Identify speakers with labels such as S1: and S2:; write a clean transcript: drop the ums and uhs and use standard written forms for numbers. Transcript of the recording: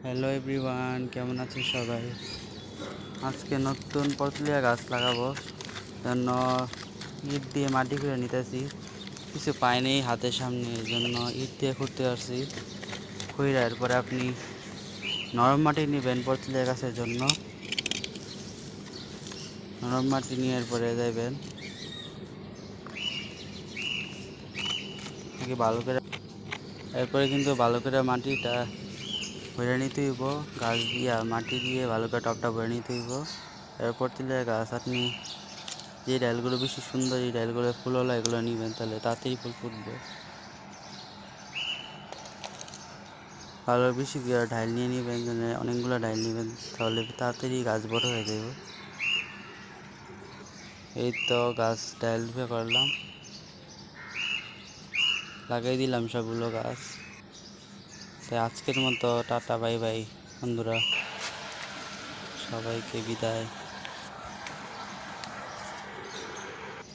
S1: Hello everyone, কেমন আছেন সবাই? আজকে নতুন পটলিয়া গাছ লাগাবো জন্য ইট দিয়ে মাটি খুঁড়ে নিতেছি। কিছু পাই নেই হাতের সামনে, এই জন্য ইট দিয়ে খুঁড়তে পারছি। খুঁড়ে এরপরে আপনি নরম মাটি নেবেন পটলিয়া গাছের জন্য। নরম মাটি নিয়ে এরপরে যাইবেন নাকি ভালো করে, এরপরে কিন্তু ভালো করে মাটিটা ভরে নিতে হইব। গাছ দিয়া মাটি দিয়ে ভালো করে টপটা ভরে নিতে হইব। এরপর তুলে গাছ আপনি যে ডালগুলো বেশি সুন্দর, এই ডালগুলো ফুলওয়ালা, এগুলো নিবেন, তাহলে তাড়াতাড়ি ফুল ফুটবে। ভালো বেশি ডাইল নিয়ে নেবেন, অনেকগুলো ডাইল নেবেন, তাহলে তাড়াতাড়ি গাছ বড় হয়ে যাবে। এই তো গাছ ডাইল করলাম, লাগাই দিলাম সবগুলো গাছ। তাই আজকের মতো টাটা, বাই বাই বন্ধুরা, সবাইকে বিদায়।